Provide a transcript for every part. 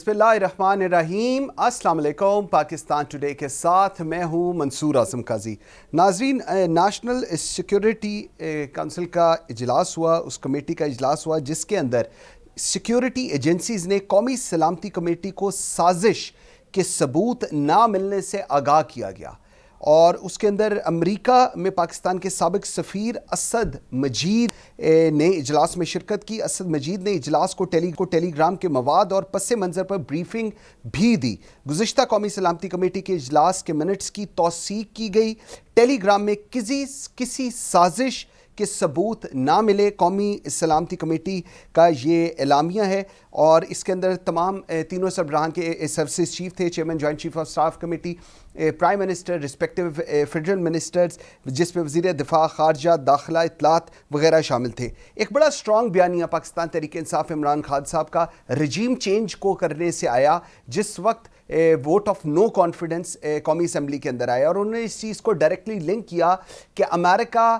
बिस्मिल्लाहिर्रहमानिर्रहीम। अस्सलाम वालेकुम। पाकिस्तान टुडे के साथ मैं हूँ मंसूर आज़म काजी। नाजरीन, नेशनल सिक्योरिटी काउंसिल का इजलास हुआ, उस कमेटी का इजलास हुआ जिसके अंदर सिक्योरिटी एजेंसीज़ ने कौमी सलामती कमेटी को साजिश के सबूत ना मिलने से आगाह किया गया। और उसके अंदर अमेरिका में पाकिस्तान के साबिक सफ़ीर असद मजीद ने इजलास में शिरकत की। असद मजीद ने इजलास को टेलीग्राम के मवाद और पस मंज़र पर ब्रीफिंग भी दी। गुज़िश्ता कौमी सलामती कमेटी के इजलास के मिनट्स की तौसीक की गई। टेलीग्राम में किसी साजिश के सबूत ना मिले। कौमी सलामती कमेटी का ये एलामिया है और इसके अंदर तमाम तीनों सरबराहान के सर्विसेज चीफ थे, chairman joint chief of staff committee, prime minister, respective federal ministers जिसमें वज़ीर दिफा, खारजा, दाखिला, इत्तलात वगैरह शामिल थे। एक बड़ा स्ट्रॉन्ग बयानिया पाकिस्तान तहरीक इंसाफ इमरान खान साहब का रजीम चेंज को करने से आया, जिस वक्त वोट ऑफ नो कॉन्फिडेंस कौमी असम्बली के अंदर आया और उन्होंने इस चीज़ को डायरेक्टली लिंक किया कि अमेरिका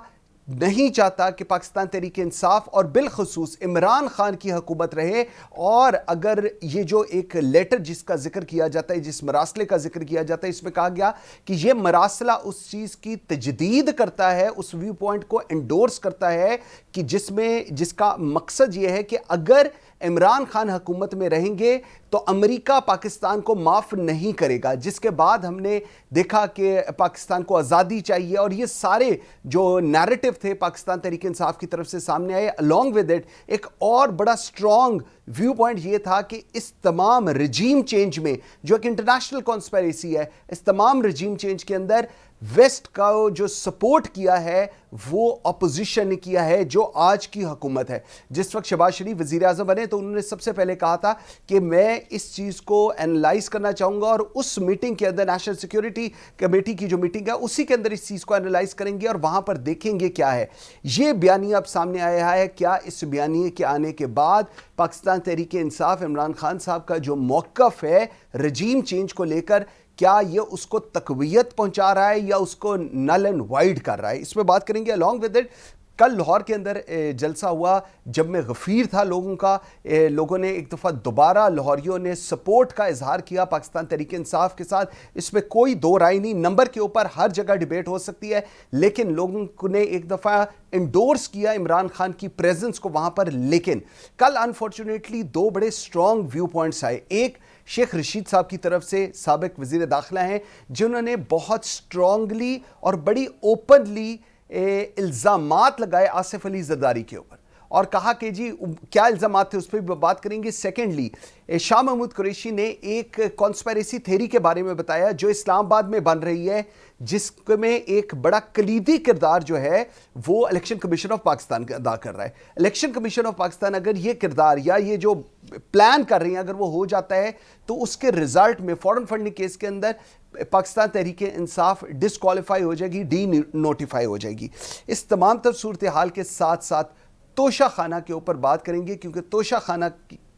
नहीं चाहता कि पाकिस्तान तहरीक इंसाफ और बिलखसूस इमरान खान की हुकूमत रहे। और अगर ये जो एक लेटर जिसका जिक्र किया जाता है, जिस मरासले का जिक्र किया जाता है, इसमें कहा गया कि ये मरासला उस चीज़ की तजदीद करता है, उस व्यू पॉइंट को एंडोर्स करता है कि जिसका मकसद ये है कि अगर इमरान खान हुकूमत में रहेंगे तो अमेरिका पाकिस्तान को माफ़ नहीं करेगा। जिसके बाद हमने देखा कि पाकिस्तान को आज़ादी चाहिए और ये सारे जो नैरेटिव थे पाकिस्तान तहरीक इंसाफ की तरफ से सामने आए। अलॉन्ग विद इट एक और बड़ा स्ट्रॉन्ग व्यू पॉइंट ये था कि इस तमाम रजीम चेंज में जो एक इंटरनेशनल कॉन्स्पिरेसी है, इस तमाम रजीम चेंज के अंदर वेस्ट का जो सपोर्ट किया है वो अपोजिशन ने किया है, जो आज की हुकूमत है। जिस वक्त शहबाज शरीफ वज़ीर आज़म बने तो उन्होंने सबसे पहले कहा था कि मैं इस चीज़ को एनालाइज करना चाहूँगा और उस मीटिंग के अंदर, नेशनल सिक्योरिटी कमेटी की जो मीटिंग है उसी के अंदर इस चीज़ को एनालाइज करेंगे और वहाँ पर देखेंगे क्या है। ये बयानिया अब सामने आया है। क्या इस बयानिए के आने के बाद पाकिस्तान तहरीक इंसाफ इमरान खान साहब का जो मौक़िफ़ है रजीम चेंज को लेकर, क्या ये उसको तक़वियत पहुंचा रहा है या उसको नल एंड वाइड कर रहा है, इसमें बात करेंगे। अलॉन्ग विद इट कल लाहौर के अंदर जलसा हुआ जब मैं गफ़ीर था लोगों का। लोगों ने एक दफ़ा दोबारा लाहौरियों ने सपोर्ट का इजहार किया पाकिस्तान तहरीक इंसाफ के साथ। इसमें कोई दो राय नहीं, नंबर के ऊपर हर जगह डिबेट हो सकती है, लेकिन लोगों ने एक दफ़ा इंडोर्स किया इमरान खान की प्रेजेंस को वहाँ पर। लेकिन कल अनफॉर्चुनेटली दो बड़े स्ट्रॉन्ग व्यू पॉइंट्स आए। एक शेख रशीद साहब की तरफ से, साबिक वज़ीर दाखिला हैं, जिन्होंने बहुत स्ट्रॉन्गली और बड़ी ओपनली इल्ज़ामात लगाए आसिफ अली जरदारी के ऊपर और कहा कि जी क्या इल्ज़ामात थे उस पर भी बात करेंगे। सेकेंडली शाह महमूद कुरैशी ने एक कॉन्स्पिरेसी थ्योरी के बारे में बताया जो इस्लामाबाद में बन रही है, जिसमें एक बड़ा कलीदी किरदार जो है वो इलेक्शन कमीशन ऑफ पाकिस्तान अदा कर रहा है। इलेक्शन कमीशन ऑफ पाकिस्तान अगर ये किरदार या ये जो प्लान कर रही हैं अगर वो हो जाता है तो उसके रिजल्ट में फॉरेन फंडिंग केस के अंदर पाकिस्तान तहरीक इंसाफ डिसक्वालीफाई हो जाएगी, डी नोटिफाई हो जाएगी। इस तमाम तर सूरत हाल के साथ साथ तोशा खाना के ऊपर बात करेंगे, क्योंकि तोशा खाना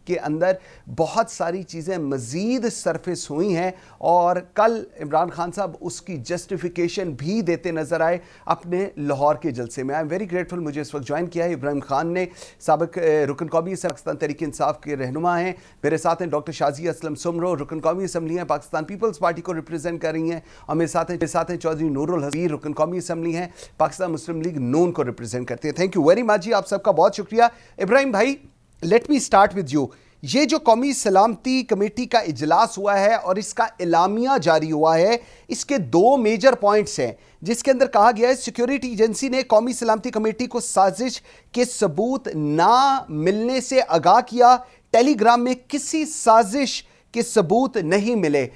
के अंदर बहुत सारी चीज़ें मज़ीद सरफेस हुई हैं और कल इमरान खान साहब उसकी जस्टिफिकेशन भी देते नज़र आए अपने लाहौर के जलसे में। आई एम वेरी ग्रेटफुल, मुझे इस वक्त ज्वाइन किया है इब्राहिम खान ने, साबिक रुकन कौमी पाकिस्तान तहरीक इंसाफ के रहनुमा हैं। मेरे साथ हैं डॉक्टर शाजिया असलम सुमरो, रुकन कौमी असम्बली हैं, पाकिस्तान पीपल्स पार्टी को रिप्रेजेंट कर रही हैं। और मेरे साथ हैं चौधरी नूरुल हसीर, रुकन कौमी असम्बली हैं, पाकिस्तान मुस्लिम लीग नून को रिप्रेजेंट करते हैं। थैंक यू वेरी मच जी, आप सबका बहुत शुक्रिया। इब्राहिम भाई, let me start with you. ये जो कौमी सलामती कमेटी का इजलास हुआ है और इसका एलामिया जारी हुआ है, इसके दो मेजर पॉइंट्स हैं जिसके अंदर कहा गया है सिक्योरिटी एजेंसी ने कौमी सलामती कमेटी को साजिश के सबूत ना मिलने से आगाह किया। टेलीग्राम में किसी साजिश के सबूत नहीं मिले।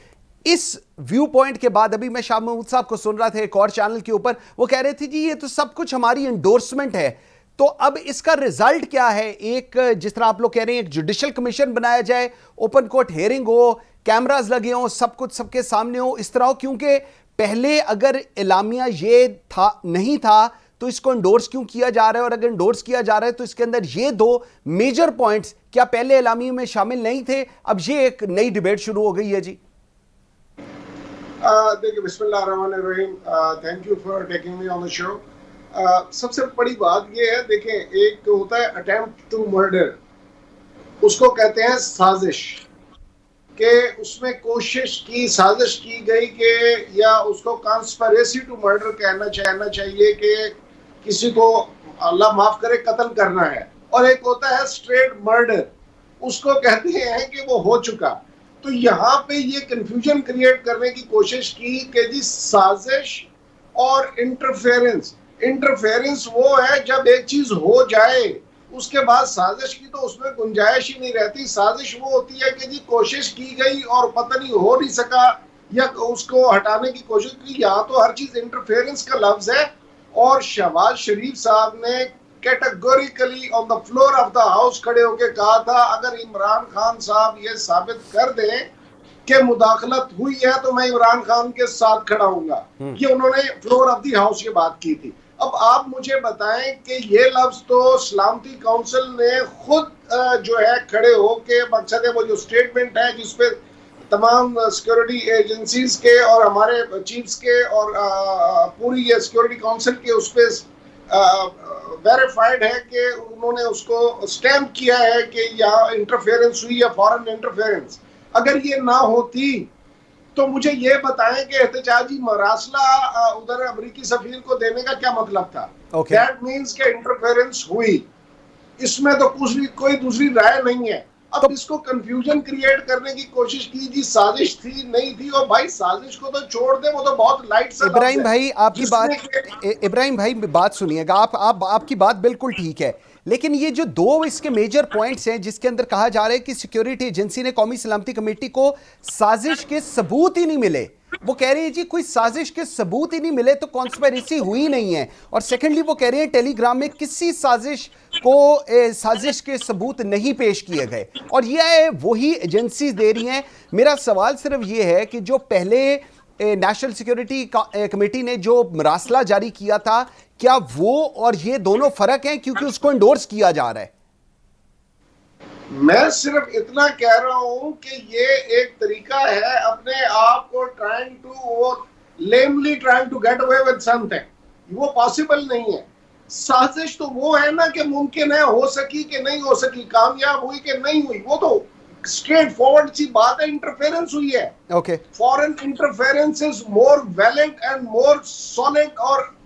इस व्यू पॉइंट के बाद अभी मैं शाह महमूद साहब को सुन रहा था एक और चैनल के ऊपर, वो कह रहे थे जी ये तो सब कुछ हमारी एंडोर्समेंट है। तो अब इसका रिजल्ट क्या है? एक जिस तरह आप लोग कह रहे हैं एक जुडिशियल कमीशन बनाया जाए, ओपन कोर्ट हेयरिंग हो, कैमरास लगे हो, सब कुछ सबके सामने हो, इस तरह हो, क्योंकि पहले अगर एलामिया ये था नहीं था तो इसको इंडोर्स क्यों किया जा रहा है, और अगर इंडोर्स किया जा रहा है तो इसके अंदर ये दो मेजर पॉइंट्स क्या पहले एलामिया में शामिल नहीं थे? अब ये एक नई डिबेट शुरू हो गई है जी। देखिए, बिस्मिल्लाहिर्रहमानिर्रहीम, thank you for taking me on the show. सबसे बड़ी बात यह है, देखें, एक होता है अटेम्प्ट टू मर्डर, उसको कहते हैं साजिश, कि उसमें कोशिश की, साजिश की गई कि, या उसको कॉन्स्पिरेसी टू मर्डर कहना चाहिए कि किसी को अल्लाह माफ करे कत्ल करना है, और एक होता है स्ट्रेट मर्डर, उसको कहते हैं कि वो हो चुका। तो यहाँ पे ये कंफ्यूजन क्रिएट करने की कोशिश की कि जी साजिश और इंटरफेरेंस, इंटरफेरेंस वो है जब एक चीज हो जाए, उसके बाद साजिश की तो उसमें गुंजाइश ही नहीं रहती। साजिश वो होती है कि जी कोशिश की गई और पता नहीं हो नहीं सका, या उसको हटाने की कोशिश की। यहाँ तो हर चीज इंटरफेरेंस का लफ्ज है, और शहबाज शरीफ साहब ने categorically on the floor of the house खड़े होकर कहा था, अगर इमरान खान साहब ये साबित कर दें कि मुदाखलत हुई है तो मैं इमरान खान के साथ खड़ा हूंगा। ये उन्होंने फ्लोर ऑफ द हाउस ये बात की थी। अब आप मुझे बताएं कि ये लफ्ज तो सलामती काउंसिल ने खुद जो है खड़े होके, मकसद है वो जो स्टेटमेंट है जिसपे तमाम सिक्योरिटी एजेंसीज के और हमारे चीफ्स के और पूरी ये सिक्योरिटी काउंसिल के उस पर वेरीफाइड है कि उन्होंने उसको स्टैम्प किया है कि यहाँ इंटरफेरेंस हुई है, फॉरेन इंटरफेरेंस। अगर ये ना होती तो मुझे ये बताएं कि एहतजाजी मरासला उधर अमरीकी सफीर को देने का क्या मतलब था। दैट मीन्स के इंटरफेरेंस हुई, इसमें तो कुछ भी कोई दूसरी राय नहीं है। अब तो इसको कंफ्यूजन क्रिएट करने की कोशिश की जी साजिश थी नहीं थी, और भाई साजिश को तो छोड़ दे, वो तो बहुत लाइट सा इब्राहिम भाई आपकी बात, इब्राहिम भाई बात सुनिएगा, आप आपकी बात बिल्कुल ठीक है, लेकिन ये जो दो इसके मेजर पॉइंट्स हैं जिसके अंदर कहा जा रहा है कि सिक्योरिटी एजेंसी ने कौमी सलामती कमेटी को साजिश के सबूत ही नहीं मिले, वो कह रही है जी कोई साजिश के सबूत ही नहीं मिले तो कॉन्स्पिरेसी हुई नहीं है, और सेकेंडली वो कह रहे हैं टेलीग्राम में किसी साजिश को साजिश के सबूत नहीं पेश किए गए, और ये वही एजेंसी दे रही हैं। मेरा सवाल सिर्फ ये है कि जो पहले नेशनल सिक्योरिटी कमेटी ने जो मरासला जारी किया था, क्या वो और ये दोनों फर्क हैं क्योंकि उसको इंडोर्स किया जा रहा है? मैं सिर्फ इतना कह रहा हूं कि ये एक तरीका है अपने आप को trying to lamely trying to get away with something, वो पॉसिबल नहीं है। साजिश तो वो है ना कि मुमकिन है, हो सकी कि नहीं हो सकी, कामयाब हुई कि नहीं हुई, वो तो स्ट्रेट फॉरवर्ड सी बात है। इंटरफेरेंस हुई है, okay, foreign interference is more violent and more solid, और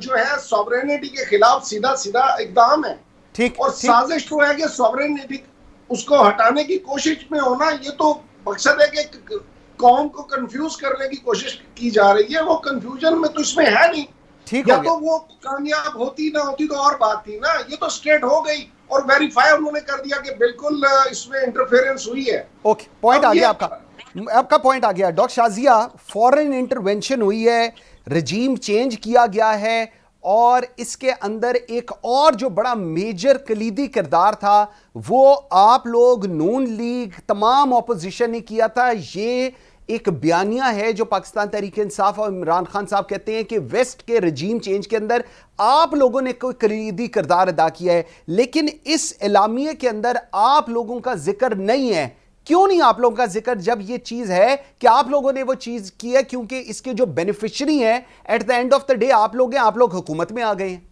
जो है सॉवरेनिटी के खिलाफ सीधा सीधा इकदाम है। ठीक, और साजिश तो है कि सॉवरेनिटी उसको हटाने की कोशिश में होना, ये तो मकसद है कि कौम को कंफ्यूज करने की कोशिश की जा रही है, वो कंफ्यूजन में तो इसमें है नहीं। ठीक या हो गया। तो वो कामयाब होती ना होती तो और बात थी ना, ये तो स्ट्रेट हो गई और वेरीफाई उन्होंने कर दिया कि बिल्कुल इसमें इंटरफेरेंस हुई है। ओके, पॉइंट आ गया आपका, आपका पॉइंट आ गया डॉक्टर शाजिया। फॉरेन इंटरवेंशन हुई है, रजीम चेंज किया गया है, और इसके अंदर एक और जो बड़ा मेजर कलीदी किरदार था वो आप लोग, नून लीग, तमाम ऑपोजिशन ने किया था। ये एक बयानिया है जो पाकिस्तान तहरीक इंसाफ और इमरान खान साहब कहते हैं कि वेस्ट के रजीम चेंज के अंदर आप लोगों ने कोई कलीदी किरदार अदा किया है, लेकिन इस एलामिये के अंदर आप लोगों का जिक्र नहीं है। क्यों नहीं आप लोगों का जिक्र, जब ये चीज है कि आप लोगों ने वो चीज की है? क्योंकि इसके जो बेनिफिशियरी हैं at the end of the day आप लोग हैं, आप लोग हुकूमत में आ गए हैं।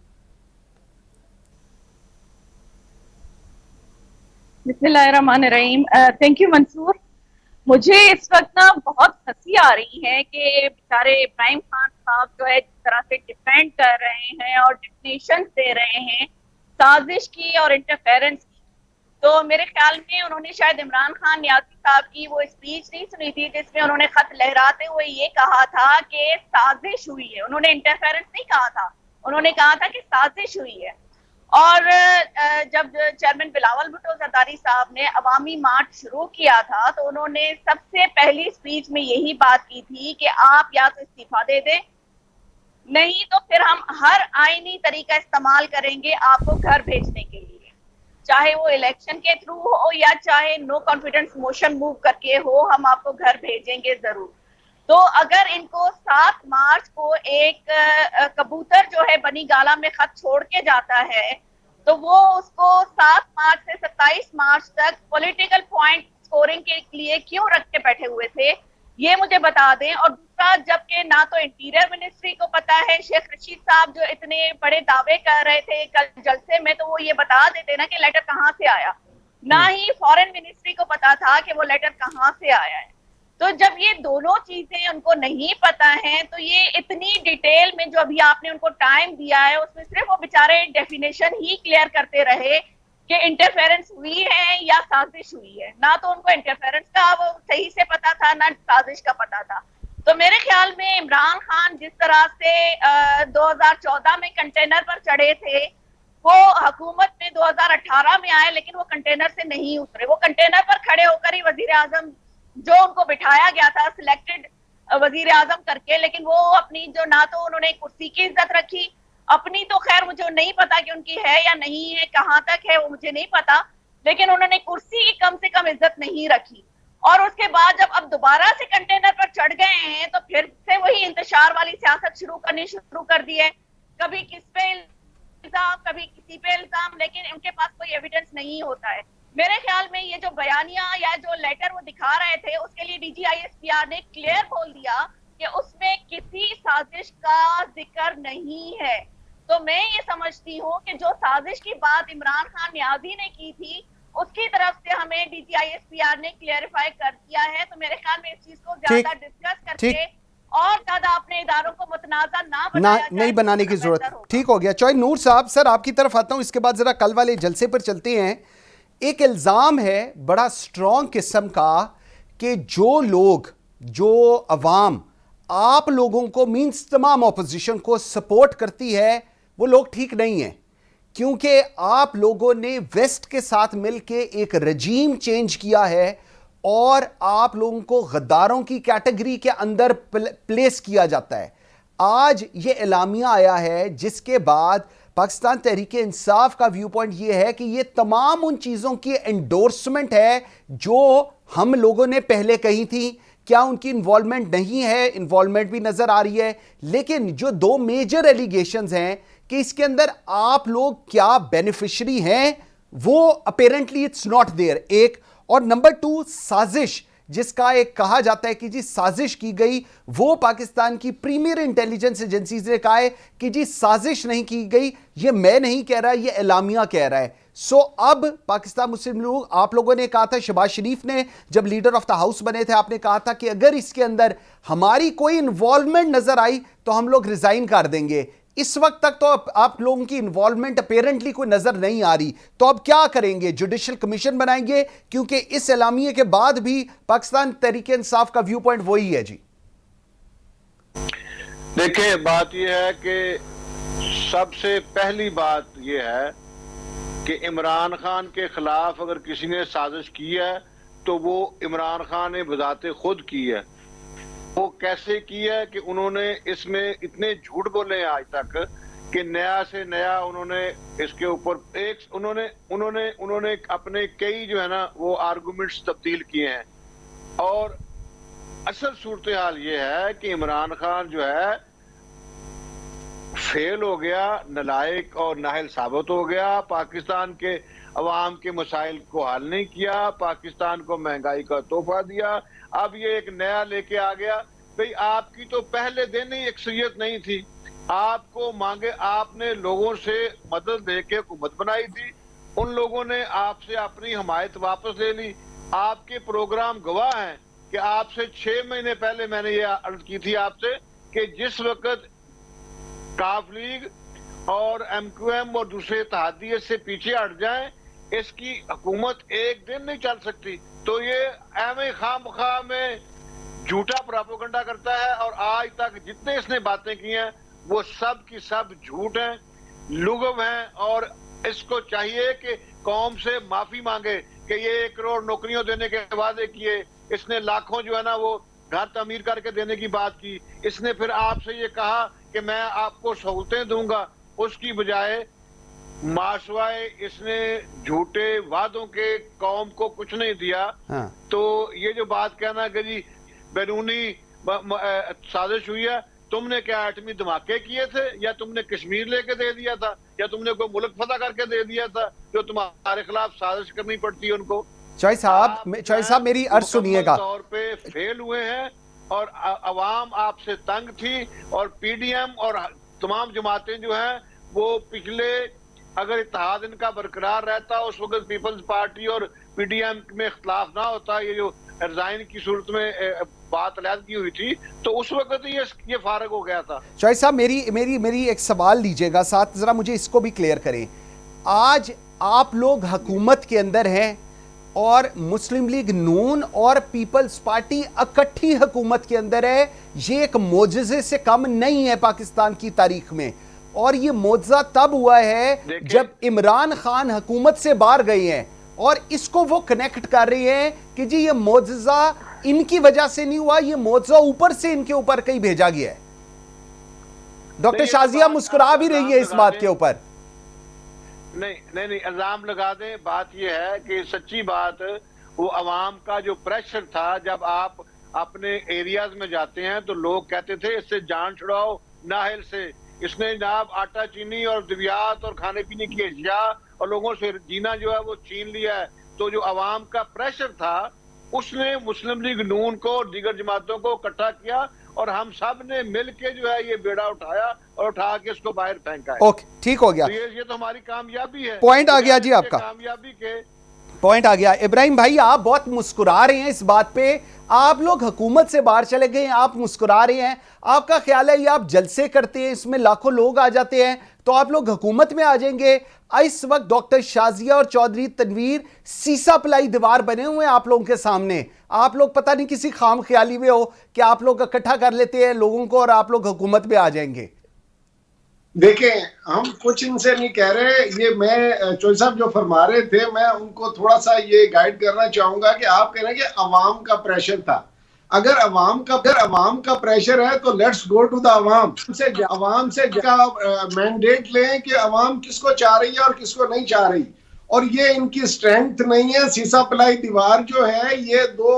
बिस्मिल्लाहिर्रहमानिर्रहीम। Thank you Mansoor. मुझे इस वक्त ना बहुत हंसी आ रही है कि बेचारे इब्राहिम खान साहब जो है जिस तरह से डिफेंड कर रहे हैं और डिफिनेशन दे रहे हैं साजिश की और इंटरफेरेंस की, तो मेरे ख्याल में उन्होंने शायद इमरान खान नियाज़ी साहब की वो स्पीच नहीं सुनी थी जिसमें उन्होंने खत लहराते हुए ये कहा था कि साजिश हुई है। उन्होंने इंटरफेरेंस नहीं कहा था, उन्होंने कहा था कि साजिश हुई है। और जब चेयरमैन बिलावल भुट्टो जरदारी साहब ने अवामी मार्च शुरू किया था तो उन्होंने सबसे पहली स्पीच में यही बात की थी कि आप या तो इस्तीफा दे दें, नहीं तो फिर हम हर आईनी तरीका इस्तेमाल करेंगे आपको घर भेजने के लिए, चाहे वो इलेक्शन के थ्रू हो या चाहे नो कॉन्फिडेंस मोशन मूव करके हो, हम आपको घर भेजेंगे जरूर। तो अगर इनको 7 मार्च को एक कबूतर जो है बनी गाला में खत छोड़ के जाता है तो वो उसको 7 मार्च से 27 मार्च तक पॉलिटिकल पॉइंट स्कोरिंग के लिए क्यों रख के बैठे हुए थे, ये मुझे बता दें। और दूसरा, जबकि ना तो इंटीरियर मिनिस्ट्री को पता है, शेख रशीद साहब जो इतने बड़े दावे कर रहे थे कल जलसे में, तो वो ये बता देते ना कि लेटर कहाँ से आया। ना ही फॉरेन मिनिस्ट्री को पता था कि वो लेटर कहाँ से आया है। तो जब ये दोनों चीजें उनको नहीं पता है तो ये इतनी डिटेल में जो अभी आपने उनको टाइम दिया है उसमें सिर्फ वो बेचारे डेफिनेशन ही क्लियर करते रहे कि इंटरफेरेंस हुई है या साजिश हुई है। ना तो उनको इंटरफेरेंस का वो सही से पता था ना साजिश का पता था। तो मेरे ख्याल में इमरान खान जिस तरह से 2014 में कंटेनर पर चढ़े थे, वो हुकूमत में 2018 में आए लेकिन वो कंटेनर से नहीं उतरे। वो कंटेनर पर खड़े होकर ही वजीर आजम जो उनको बिठाया गया था सिलेक्टेड वजीर आजम करके, लेकिन वो अपनी जो ना तो उन्होंने कुर्सी की इज्जत रखी अपनी, तो खैर मुझे नहीं पता कि उनकी है या नहीं है, कहां तक है वो मुझे नहीं पता, लेकिन उन्होंने कुर्सी की कम से कम इज्जत नहीं रखी। और उसके बाद जब अब दोबारा से कंटेनर पर चढ़ गए हैं तो फिर से वही इंतशार वाली सियासत शुरू कर दी है। कभी किस पे इल्जाम, कभी किसी पे इल्जाम, लेकिन उनके पास कोई एविडेंस नहीं होता है। मेरे ख्याल में ये जो बयानिया या जो लेटर वो दिखा रहे थे उसके लिए DGISPR ने क्लियर बोल दिया कि उसमें किसी साजिश का जिक्र नहीं है। तो मैं ये समझती हूँ कि जो साजिश की बात इमरान खान न्याजी ने की थी उसकी तरफ से हमें DGISPR ने क्लियरिफाई कर दिया है। तो मेरे ख्याल में इस चीज को ज्यादा डिस्कस करके और ज्यादा अपने इदारों को मुतनाज़ा नहीं बनाने की जरूरत। ठीक हो गया। चौई नूर साहब, सर आपकी तरफ आता हूं, इसके बाद जरा कल वाले जलसे पर चलते हैं। एक इल्जाम है बड़ा स्ट्रॉन्ग किस्म का कि जो लोग, जो अवाम आप लोगों को मींस तमाम ऑपोजिशन को सपोर्ट करती है वो लोग ठीक नहीं है, क्योंकि आप लोगों ने वेस्ट के साथ मिलकर एक रजीम चेंज किया है और आप लोगों को गद्दारों की कैटेगरी के अंदर प्लेस किया जाता है। आज ये एलामिया आया है जिसके बाद पाकिस्तान तहरीक इंसाफ का व्यू पॉइंट ये है कि ये तमाम उन चीज़ों की एंडोर्समेंट है जो हम लोगों ने पहले कही थी। क्या उनकी इन्वॉल्वमेंट नहीं है? इन्वॉल्वमेंट भी नजर आ रही है, लेकिन जो दो मेजर एलिगेशंस हैं कि इसके अंदर आप लोग क्या बेनिफिशियरी हैं, वो अपेरेंटली इट्स नॉट देयर, एक। और नंबर 2, साजिश, जिसका एक कहा जाता है कि जी साजिश की गई, वो पाकिस्तान की प्रीमियर इंटेलिजेंस एजेंसीज ने कहा है कि जी साजिश नहीं की गई। ये मैं नहीं कह रहा, ये एलामिया कह रहा है। सो अब पाकिस्तान मुस्लिम लीग, आप लोगों ने कहा था, शहबाज शरीफ ने जब लीडर ऑफ द हाउस बने थे आपने कहा था कि अगर इसके अंदर हमारी कोई इन्वॉल्वमेंट नजर आई तो हम लोग रिजाइन कर देंगे। इस वक्त तक तो आप लोगों की इन्वॉल्वमेंट अपेरेंटली कोई नजर नहीं आ रही, तो अब क्या करेंगे? जुडिशल कमीशन बनाएंगे? क्योंकि इस एलामिये के बाद भी पाकिस्तान तहरीक इंसाफ का व्यू पॉइंट वही है। जी देखिए, बात यह है कि सबसे पहली बात यह है कि इमरान खान के खिलाफ अगर किसी ने साजिश की है तो वो इमरान खान ने बजाते खुद की है। वो कैसे की है कि उन्होंने इसमें इतने झूठ बोले आज तक कि नया से नया उन्होंने इसके ऊपर एक उन्होंने अपने कई जो है ना वो आर्गुमेंट्स तब्दील किए हैं। और असल सूरत हाल ये है कि इमरान खान जो है फेल हो गया, नलायक और नाहल साबित हो गया, पाकिस्तान के अवाम के मसाइल को हल नहीं किया, पाकिस्तान को महंगाई का तोहफा दिया। अब ये एक नया लेके आ गया। भाई आपकी तो पहले दिन ही अक्सरियत नहीं थी, आपको मांगे, आपने लोगों से मदद लेके हुकूमत बनाई थी, उन लोगों ने आपसे अपनी हमायत वापस ले ली। आपके प्रोग्राम गवाह हैं कि आपसे 6 महीने पहले मैंने ये अर्ज की थी आपसे कि जिस वक्त काफ लीग और MQM और दूसरे इत्तेहादियत से पीछे हट जाएं, इसकी हुकूमत एक दिन नहीं चल सकती। तो ये एवं खामखा में झूठा प्रोपेगेंडा करता है और आज तक जितने इसने बातें की हैं वो सब की सब झूठ हैं, लुग़व हैं। और इसको चाहिए कि कौम से माफी मांगे कि ये 1 करोड़ नौकरियों देने के वादे किए, इसने लाखों जो है ना वो घर तमीर करके देने की बात की, इसने फिर आपसे ये कहा कि मैं आपको सहूलतें दूंगा, उसकी बजाय माशवाए इसने झूठे वादों के कौम को कुछ नहीं दिया। हाँ। तो ये जो बात कहना कि जी बैरूनी साजिश हुई है, तुमने क्या एटमी धमाके किए थे या तुमने कश्मीर लेके दे दिया था या तुमने कोई मुल्क फतह करके दे दिया था जो तुम्हारे खिलाफ साजिश करनी पड़ती है उनको? चौई साहब मेरी अर्ज सुनिएगा। तौर पे फेल हुए हैं और अवाम आपसे तंग थी और PDM और तमाम जमातें जो हैं वो पिछले अगर इत्तेहाद इनका बरकरार रहता, उस वक्त पीपल्स पार्टी और पीडीएम में इख्तलाफ ना होता, ये जो रिजाइन की सूरत में बात अलहदगी हुई थी, तो उस वक्त ये फारग हो गया था। चौधरी साहब, मेरी एक सवाल लीजिएगा साथ, जरा मुझे इसको भी क्लियर करें। आज आप लोग हुकूमत के अंदर हैं और मुस्लिम लीग नून और पीपल्स पार्टी इकट्ठी हुकूमत के अंदर है। ये एक मोजज़े से कम नहीं है पाकिस्तान की तारीख में, और ये मोजज़ा तब हुआ है जब इमरान खान हुकूमत से बाहर गए हैं, और इसको वो कनेक्ट कर रही हैं कि जी ये मोजज़ा इनकी वजह से नहीं हुआ, ये मोजज़ा ऊपर से इनके ऊपर कहीं भेजा गया है। डॉक्टर शाजिया मुस्कुरा भी रही है इस बात के ऊपर। नहीं, इल्जाम लगा दें। बात यह है कि सच्ची बात, वो अवाम का जो प्रेशर था, जब आप अपने एरियाज में जाते हैं तो लोग कहते थे इससे जान छुड़ाओ नाहल से, इसने जनाब आटा चीनी और दिव्यात और खाने पीने की अशिया और लोगों से जीना जो है वो छीन लिया है। तो जो अवाम का प्रेशर था, उसने मुस्लिम लीग नून को और दीगर जमातों को इकट्ठा किया, और हम सब ने मिल के जो है ये बेड़ा उठाया और उठा के इसको बाहर फेंका है। ओके, ठीक हो गया। तो ये तो हमारी कामयाबी है। पॉइंट आ गया जी आपका, कामयाबी के पॉइंट आ गया। इब्राहिम भाई, आप बहुत मुस्कुरा रहे हैं इस बात पे, आप लोग हुकूमत से बाहर चले गए, आप मुस्कुरा रहे हैं। आपका ख्याल है ये आप जलसे करते हैं, इसमें लाखों लोग आ जाते हैं, तो आप लोग हुकूमत में आ जाएंगे। इस वक्त डॉक्टर शाजिया और चौधरी तनवीर सीसा पलाई दीवार बने हुए हैं आप लोगों के सामने। आप लोग पता नहीं किसी खाम ख्याली में हो कि आप लोग इकट्ठा कर लेते हैं लोगों को और आप लोग हुकूमत में आ जाएंगे। देखें, हम कुछ इनसे नहीं कह रहे, ये मैं चौधरी साहब जो फरमा रहे थे, मैं उनको थोड़ा सा ये गाइड करना चाहूंगा कि आप कह रहे हैं कि अवाम का प्रेशर था। अगर अवाम का प्रेशर है तो लेट्स गो टू द अवाम से मैंडेट लें कि अवाम किसको चाह रही है और किसको नहीं चाह रही। और ये इनकी स्ट्रेंथ नहीं है। सीसा पलाई दीवार जो है, ये दो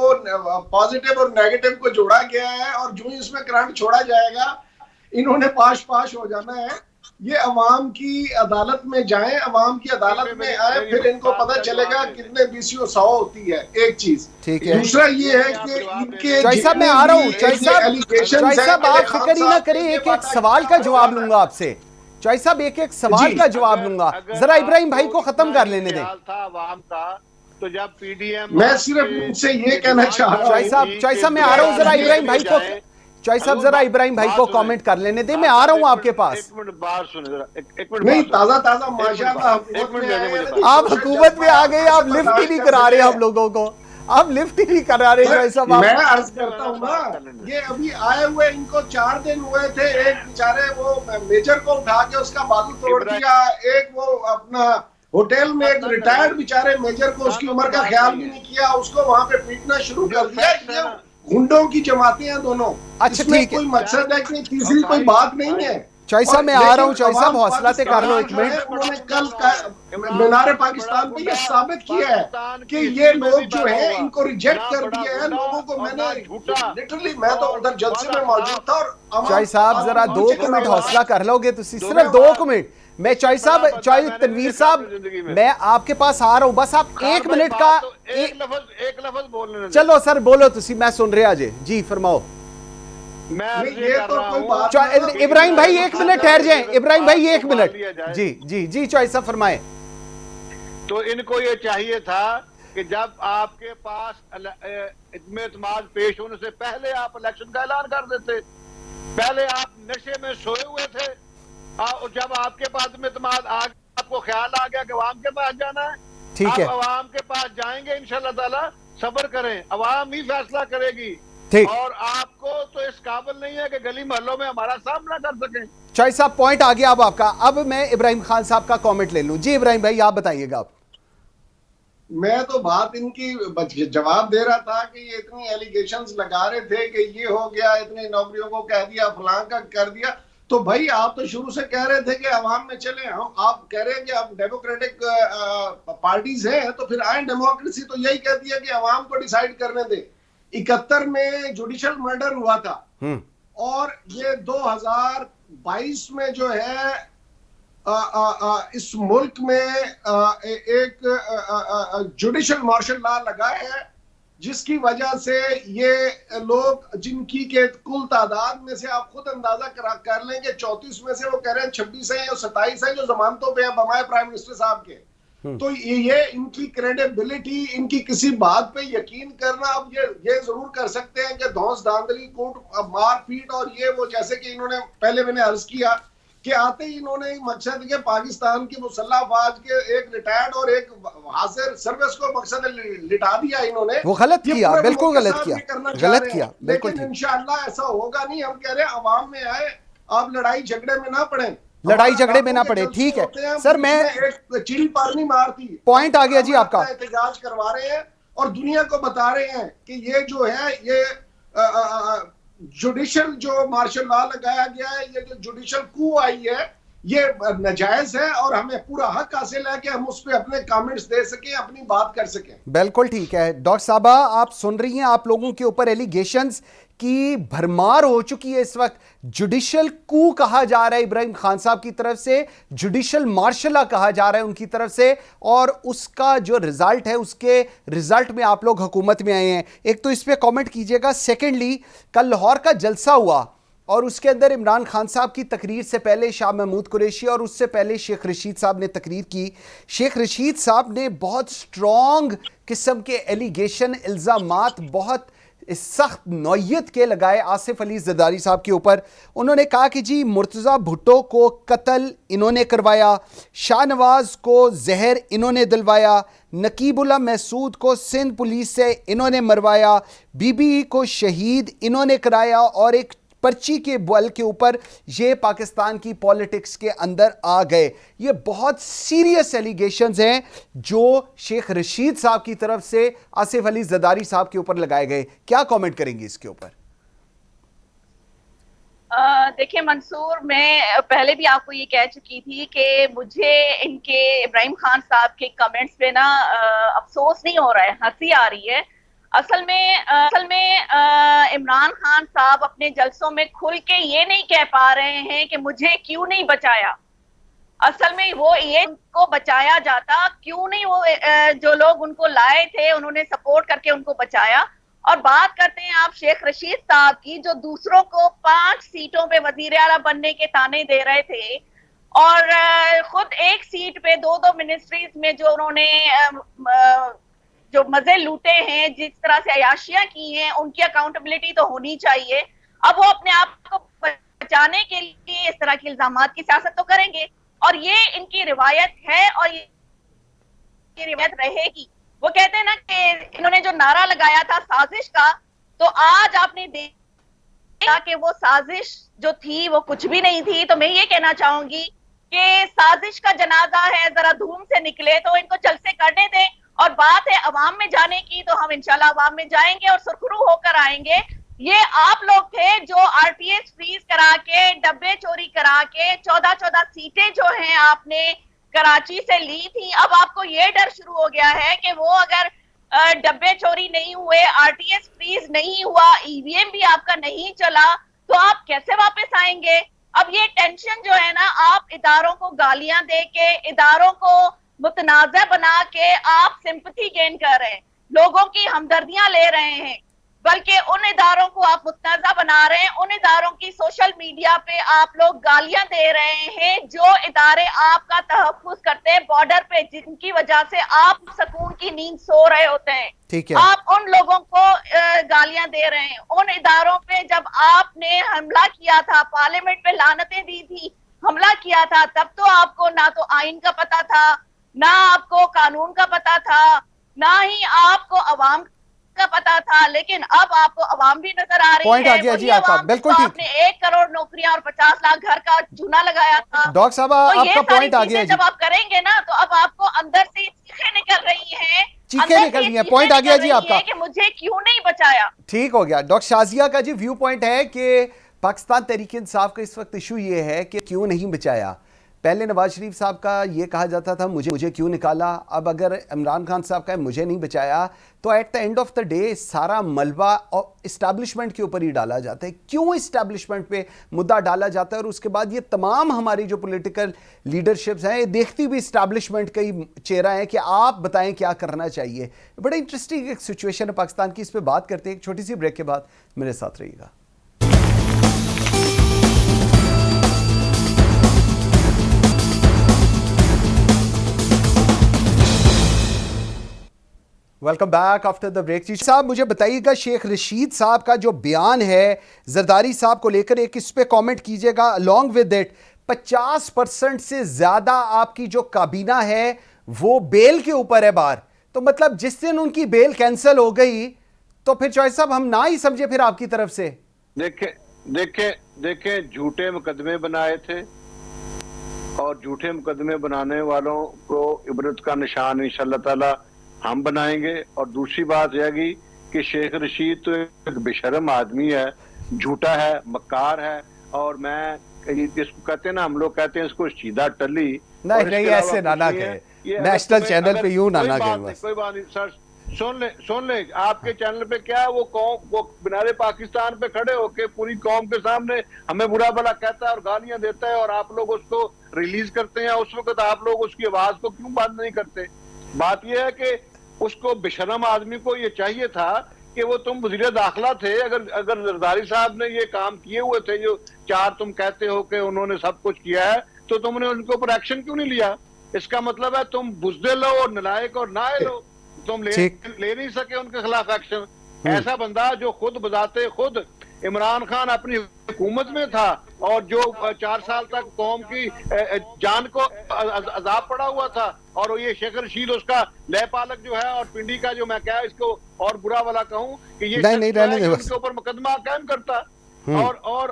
पॉजिटिव और नेगेटिव को जोड़ा गया है, और जो ही इसमें करंट छोड़ा जाएगा इन्होंने पाश हो जाना है। ये अवाम की अदालत में जाएं, अवाम की अदालत में आए, फिर इनको पता चलेगा कितने बीसीओ 100 होती है। एक चीज, ठीक है। दूसरा ये है कि इनके चौधरी साहब, मैं आ रहा हूं। चौधरी साहब आप फिक्र ही ना करें, एक एक सवाल का जवाब लूंगा आपसे। चौधरी साहब, एक एक सवाल का जवाब लूंगा, जरा इब्राहिम भाई को खत्म कर लेने दें। तो जब पीडीएम, मैं सिर्फ उनसे ये कहना चाह रहा हूं। चौधरी साहब मैं आ रहा हूं, जरा इब्राहिम भाई को, चौधरी साहब जरा इब्राहिम भाई को कमेंट कर लेने दे, मैं आ रहा हूं आपके पास। एक मिनट बाहर सुने जरा, एक मिनट नहीं, ताजा माशाल्लाह आप हुकूमत में आ गए, आप लिफ्ट ही नहीं करा रहे हम लोगों को, आप लिफ्ट ही नहीं करा रहे। मैं अर्ज करता हूँ ना, ये अभी आए हुए इनको 4 दिन हुए थे। एक बेचारे वो मेजर को उठा के उसका बाजू तोड़ दिया, एक वो अपना होटल में एक रिटायर्ड बेचारे मेजर को उसकी उम्र का ख्याल भी नहीं किया, उसको वहां पे पीटना शुरू कर दिया। ये गुंडों की जमातें हैं दोनों। अच्छा, ठीक है, कोई मकसद है कि तीसरी कोई बात नहीं है। चौधरी साहब मैं आ रहा हूं, चौधरी साहब हौसला से कर लो एक मिनट। उन्होंने कल मीनार पाकिस्तान पे ये साबित किया है कि ये लोग जो है इनको रिजेक्ट कर दिया है लोगों को। मैंने लिटरली, मैं तो उधर जलसे में मौजूद था। और चौधरी साहब जरा 2 मिनट हौसला कर लोगे तुसी, सिर्फ 2 मिनट। मैं चौधरी साहब, चौधरी तनवीर साहब, मैं आपके पास आ रहा हूं, बस आप 1 मिनट का एक लफ्ज बोलने। चलो सर बोलो तुसी, मैं सुन रहा जी फरमाओ। इब्राहिम भाई 1 मिनट ठहर जाएं, इब्राहिम भाई 1 मिनट। जी चौधरी साहब फरमाए। तो इनको ये चाहिए था कि जब आपके पास इत्मीनान एतमाद पेश होने से पहले आप इलेक्शन का ऐलान कर देते। पहले आप नशे में सोए हुए थे, और जब आपके पास इत्मीनान आ गया, आपको ख्याल आ गया कि अवाम के पास जाना है। ठीक है, अवाम के पास जाएंगे इंशाल्लाह ताला, सब्र करें, अवाम ही फैसला करेगी। ठीक, और आपको तो इस काबिल नहीं है कि गली मोहल्लों में हमारा सामना कर सकें। चौधरी साहब पॉइंट आ गया अब आपका। अब मैं इब्राहिम खान साहब का कमेंट ले लूं। जी इब्राहिम भाई आप बताइएगा। आप, मैं तो बात इनकी जवाब दे रहा था कि ये इतनी एलिगेशंस लगा रहे थे कि ये हो गया, इतनी नौकरियों को कह दिया, फलां का कर दिया। तो भाई आप तो शुरू से कह रहे थे कि अवाम में चले, हम आप कह रहे हैं कि आप डेमोक्रेटिक पार्टीज हैं, तो फिर आए डेमोक्रेसी तो यही कहती है कि अवाम को डिसाइड करने दे। 71 में जुडिशल मर्डर हुआ था, और ये 2022 में जो है इस मुल्क में एक जुडिशल मार्शल लॉ लगा है, जिसकी वजह से ये लोग, जिनकी के कुल तादाद में से आप खुद अंदाजा कर लें कि 34 में से वो कह रहे हैं 26 है या 27 है जो जमानतों पे हैं बमाए प्राइम मिनिस्टर साहब के। तो ये इनकी क्रेडिबिलिटी, इनकी किसी बात पे यकीन करना, अब ये जरूर कर सकते हैं कि धौंस धांधली, कूट मार पीट और ये वो, जैसे कि इन्होंने पहले मैंने अर्ज किया कि आते ही इन्होंने मकसद के पाकिस्तान की मुसल्लह अफवाज के एक रिटायर्ड और एक हाजिर सर्विस को मकसद लिटा दिया इन्होंने। वो गलत किया, बिल्कुल गलत किया, गलत किया, बिल्कुल। लेकिन इंशाअल्लाह ऐसा होगा नहीं। हम कह रहे हैं अवाम में आए, आप लड़ाई झगड़े में ना पड़े, लड़ाई झगड़े में ना पड़े। ठीक है सर, मैं एक चिड़ी पारनी मारती पॉइंट आ गया जी आपका। एहतजाज करवा रहे हैं और दुनिया को बता रहे हैं कि ये जो है ये जुडिशल जो मार्शल लॉ लगाया गया है, ये जो जुडिशल कू आई है, ये नाजायज है और हमें पूरा हक हासिल है कि हम उस पर अपने कमेंट्स दे सकें, अपनी बात कर सकें। बिल्कुल ठीक है डॉक्टर साहबा, आप सुन रही हैं, आप लोगों के ऊपर एलिगेशंस की भरमार हो चुकी है इस वक्त। जुडिशल कू कहा जा रहा है इब्राहिम खान साहब की तरफ से, जुडिशल मार्शल कहा जा रहा है उनकी तरफ से, और उसका जो रिजल्ट है, उसके रिजल्ट में आप लोग हुकूमत में आए हैं। एक तो इस पे कमेंट कीजिएगा। सेकेंडली, कल लाहौर का जलसा हुआ और उसके अंदर इमरान खान साहब की तकरीर से पहले शाह महमूद कुरैशी और उससे पहले शेख रशीद साहब ने तकरीर की। शेख रशीद साहब ने बहुत स्ट्रॉन्ग किस्म के एलिगेशन, इल्ज़ामात बहुत सख्त नौयत के लगाए आसिफ अली जरदारी साहब के ऊपर। उन्होंने कहा कि जी मुर्तज़ा भुट्टो को कत्ल इन्होंने करवाया, शाहनवाज को जहर इन्होंने दिलवाया, नकीबुल्लाह महसूद को सिंध पुलिस से इन्होंने मरवाया, बीबी को शहीद इन्होंने कराया, और एक पर्ची के बल के ऊपर ये पाकिस्तान की पॉलिटिक्स के अंदर आ गए। ये बहुत सीरियस एलिगेशंस हैं जो शेख रशीद साहब की तरफ से आसिफ अली जरदारी साहब के ऊपर लगाए गए। क्या कमेंट करेंगे इसके ऊपर? देखिए मंसूर, मैं पहले भी आपको ये कह चुकी थी कि मुझे इनके इब्राहिम खान साहब के कमेंट्स पे ना अफसोस नहीं हो रहा है, हंसी आ रही है। असल में इमरान खान साहब अपने जलसों में खुल के ये नहीं कह पा रहे हैं कि मुझे क्यों नहीं बचाया। असल में वो ये उनको बचाया जाता, क्यों नहीं वो जो लोग उनको लाए थे उन्होंने सपोर्ट करके उनको बचाया। और बात करते हैं आप शेख रशीद साहब की, जो दूसरों को 5 सीटों पे वजीर आला बनने के ताने दे रहे थे और खुद एक सीट पे 2-2 मिनिस्ट्रीज में जो उन्होंने जो मजे लूटे हैं, जिस तरह से अयाशियां की हैं, उनकी अकाउंटेबिलिटी तो होनी चाहिए। अब वो अपने आप को बचाने के लिए इस तरह के इल्जामात की सियासत तो करेंगे और ये इनकी रिवायत है और ये रिवायत रहेगी। वो कहते हैं ना कि इन्होंने जो नारा लगाया था साजिश का, तो आज आपने देखा कि वो साजिश जो थी वो कुछ भी नहीं थी। तो मैं ये कहना चाहूंगी कि साजिश का जनाजा है, जरा धूम से निकले तो इनको जलसे करने दें। और बात है अवाम में जाने की, तो हम इंशाल्लाह अवाम में जाएंगे और सुरखरू होकर आएंगे। ये आप लोग थे जो आरटीएस फ्रीज करा के, डब्बे चोरी करा के 14-14 सीटें जो हैं आपने कराची से ली थी। अब आपको ये डर शुरू हो गया है कि वो अगर डब्बे चोरी नहीं हुए, आरटीएस फ्रीज नहीं हुआ, ईवीएम भी आपका नहीं चला, तो आप कैसे वापस आएंगे? अब ये टेंशन जो है ना, आप इदारों को गालियां दे के, इदारों को मुतनाज़ा बना के आप सिंपैथी गेन कर रहे हैं, लोगों की हमदर्दियां ले रहे हैं, बल्कि उन इदारों को आप मुतनाज़ा बना रहे हैं। उन इदारों की सोशल मीडिया पे आप लोग गालियां दे रहे हैं जो इदारे आपका तहफ्फुज़ करते हैं बॉर्डर पे, जिनकी वजह से आप सुकून की नींद सो रहे होते हैं। ठीक है, आप उन लोगों को गालियां दे रहे हैं। उन इदारों पे जब आपने हमला किया था, पार्लियामेंट पे लानतें दी थी, हमला किया था, तब तो आपको ना तो आइन का पता था, ना आपको कानून का पता था, ना ही आपको अवाम का पता था। लेकिन अब आपको अवाम भी नजर आ रही पॉइंट है। आ गया जी आपका, बिल्कुल ठीक। आपने 1 करोड़ नौकरियां और 50 लाख घर का चूना लगाया था। डॉक्टर साहब, तो आपका पॉइंट आ गया जी। जब आप करेंगे ना, तो अब आपको अंदर से चीखें निकल रही हैं, चीखें निकल रही हैं। पॉइंट आ गया जी आपका कि मुझे क्यों नहीं बचाया। ठीक हो गया। डॉक्टर शाजिया का जी व्यू पॉइंट है कि पाकिस्तान तहरीक इंसाफ का इस वक्त इशू ये है कि क्यों नहीं बचाया। पहले नवाज शरीफ साहब का ये कहा जाता था मुझे क्यों निकाला, अब अगर इमरान खान साहब का मुझे नहीं बचाया, तो at the end of the day सारा मलबा और इस्टेब्लिशमेंट के ऊपर ही डाला जाता है। क्यों इस्टेब्लिशमेंट पे मुद्दा डाला जाता है और उसके बाद ये तमाम हमारी जो पॉलिटिकल लीडरशिप्स हैं ये देखती भी इस्टेब्लिशमेंट का ही चेहरा है कि आप बताएं क्या करना चाहिए। बड़ा इंटरेस्टिंग एक सिचुएशन है पाकिस्तान की, इस पर बात करते हैं एक छोटी सी ब्रेक के बाद। मेरे साथ रहिएगा। Welcome back after the break. साहब मुझे बताइएगा, शेख रशीद साहब का जो बयान है जरदारी साहब को लेकर, एक इस पे कमेंट कीजिएगा। अलॉन्ग विद इट 50% से ज्यादा आपकी जो काबीना है वो बेल के ऊपर है बाहर। तो मतलब जिस दिन उनकी बेल कैंसिल हो गई तो फिर चॉइस साहब हम ना ही समझे फिर आपकी तरफ से। देखे झूठे मुकदमे बनाए थे और झूठे मुकदमे बनाने वालों को इबरत का निशान इंशाअल्लाह ताला हम बनाएंगे। और दूसरी बात यह कि शेख रशीद तो एक बेशर्म आदमी है, झूठा है, मक्कार है। और मैं जिसको कहते हैं ना, हम लोग कहते हैं इसको सीधा टल्ली। नहीं ऐसे नाना कहे, नेशनल चैनल पे यूं नाना कहे। कोई बात नहीं सर, सुन ले आपके चैनल पे क्या है, वो कौम वो बिनारे पाकिस्तान पे खड़े होके पूरी कौम के सामने हमें बुरा भला कहता है और गालियां देता है और आप लोग उसको रिलीज करते हैं। उस वक्त आप लोग उसकी आवाज को क्यों बंद नहीं करते? बात यह है कि उसको बेशरम आदमी को ये चाहिए था कि वो तुम वज़ीर दाखिला थे, अगर जरदारी साहब ने ये काम किए हुए थे जो चार तुम कहते हो कि उन्होंने सब कुछ किया है, तो तुमने उनके ऊपर एक्शन क्यों नहीं लिया? इसका मतलब है तुम बुज़दिल हो और नालायक और नाअहल हो, तुम ले नहीं सके उनके खिलाफ एक्शन। ऐसा बंदा जो खुद बजाते खुद इमरान खान अपनी हुकूमत में था और जो 4 साल तक कौम की जान को अजाब पड़ा हुआ था, और ये शेख रशीद उसका लयपालक जो है और पिंडी का जो मैं क्या इसको और बुरा वाला कहूं कि ये उनके ऊपर मुकदमा कायम करता।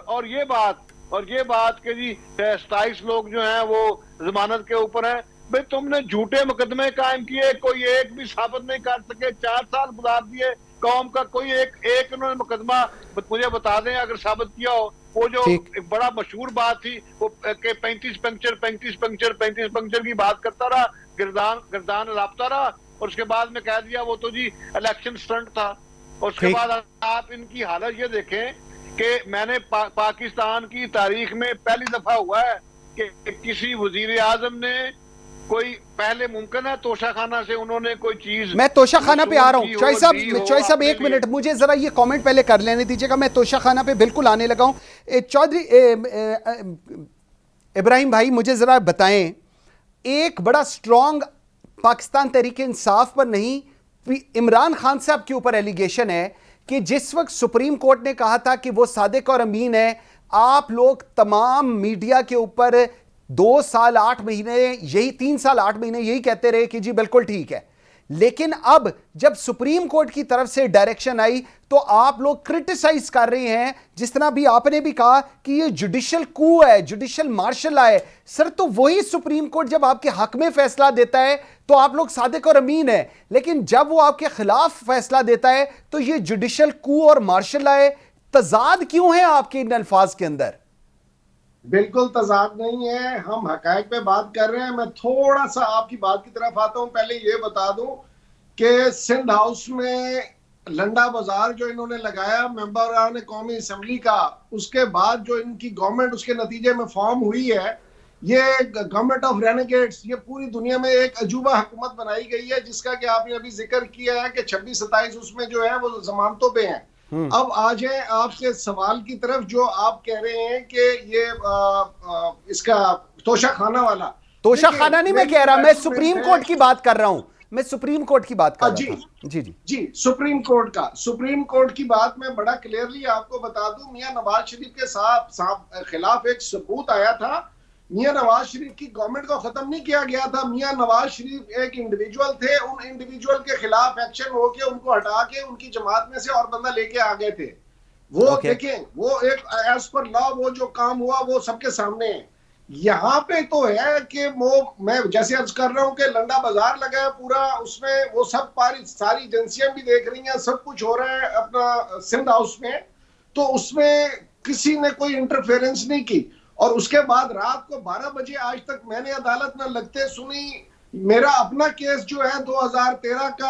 और ये बात कि जी 27 लोग जो हैं वो जमानत के ऊपर है। भाई तुमने झूठे मुकदमे कायम किए, कोई एक भी साबित नहीं कर सके, 4 साल गुजार दिए कौम का, कोई एक उन्होंने मुकदमा मुझे बता दें अगर साबित किया हो। वो जो एक बड़ा मशहूर बात थी वो के 35 पंक्चर की बात करता रहा, गिरदान लापता रहा और उसके बाद में कह दिया वो तो जी इलेक्शन स्टंट था। और उसके बाद आप इनकी हालत ये देखें कि मैंने पाकिस्तान की तारीख में पहली दफा हुआ है कि किसी वजीर आजम ने कोई, पहले मुमकिन है तोशाखाना से उन्होंने कोई चीज, मैं तोशाखाना पे आ रहा हूँ। चॉइस साहब एक मिनट, मुझे जरा ये कमेंट पहले कर लेने दीजिएगा, मैं तोशाखाना पे बिल्कुल आने लगा हूँ। चौधरी इब्राहिम भाई मुझे जरा बताएं, एक बड़ा स्ट्रॉन्ग पाकिस्तान तहरीक इंसाफ पर नहीं, इमरान खान साहब के ऊपर एलिगेशन है कि जिस वक्त सुप्रीम कोर्ट ने कहा था कि वो सादिक और अमीन है, आप लोग तमाम मीडिया के ऊपर 2 साल 8 महीने, यही 3 साल 8 महीने यही कहते रहे कि जी बिल्कुल ठीक है। लेकिन अब जब सुप्रीम कोर्ट की तरफ से डायरेक्शन आई तो आप लोग क्रिटिसाइज कर रहे हैं, जिस तरह भी आपने भी कहा कि ये जुडिशल कू है, जुडिशल मार्शल है। सर तो वही सुप्रीम कोर्ट जब आपके हक में फैसला देता है तो आप लोग सादिक और अमीन है, लेकिन जब वो आपके खिलाफ फैसला देता है तो ये जुडिशल कू और मार्शल है। तजाद क्यों है आपके इन अल्फाज के अंदर? बिल्कुल तजाद नहीं है, हम हकायक पे बात कर रहे हैं। मैं थोड़ा सा आपकी बात की तरफ आता हूं। पहले ये बता दूं कि सिंध हाउस में लंडा बाजार जो इन्होंने लगाया मेंबरान कौमी असम्बली का, उसके बाद जो इनकी गवर्नमेंट उसके नतीजे में फॉर्म हुई है, ये गवर्नमेंट ऑफ रेनेगेट्स, ये पूरी दुनिया में एक अजूबा हुकूमत बनाई गई है जिसका कि आपने अभी जिक्र किया है कि 26-27 उसमें जो है वो जमानतों पे हैं। अब आ जाए आपके सवाल की तरफ, जो आप कह रहे हैं कि ये इसका तोशाखाना वाला। तोशाखाना नहीं मैं कह रहा, मैं सुप्रीम कोर्ट की बात कर रहा हूं, मैं सुप्रीम कोर्ट की बात कर रहा था। जी सुप्रीम कोर्ट की बात मैं बड़ा क्लियरली आपको बता दूं। मियां नवाज शरीफ के खिलाफ एक सबूत आया था। मियां नवाज शरीफ की गवर्नमेंट को खत्म नहीं किया गया था। मियां नवाज शरीफ एक इंडिविजुअल थे, उन इंडिविजुअल के खिलाफ एक्शन होके उनको हटा के उनकी जमात में से और बंदा लेके आ गए थे। वो देखें, वो एक एज पर लॉ वो जो काम हुआ वो सबके सामने है। यहाँ पे तो है कि वो मैं जैसे अर्ज कर रहा हूँ कि लंडा बाजार लगा है पूरा, उसमें वो सब सारी एजेंसियां भी देख रही हैं, सब कुछ हो रहा है अपना सिंध हाउस में, तो उसमें किसी ने कोई इंटरफेरेंस नहीं की। और उसके बाद रात को 12 बजे आज तक मैंने अदालत में लगते सुनी। मेरा अपना केस जो है 2013 का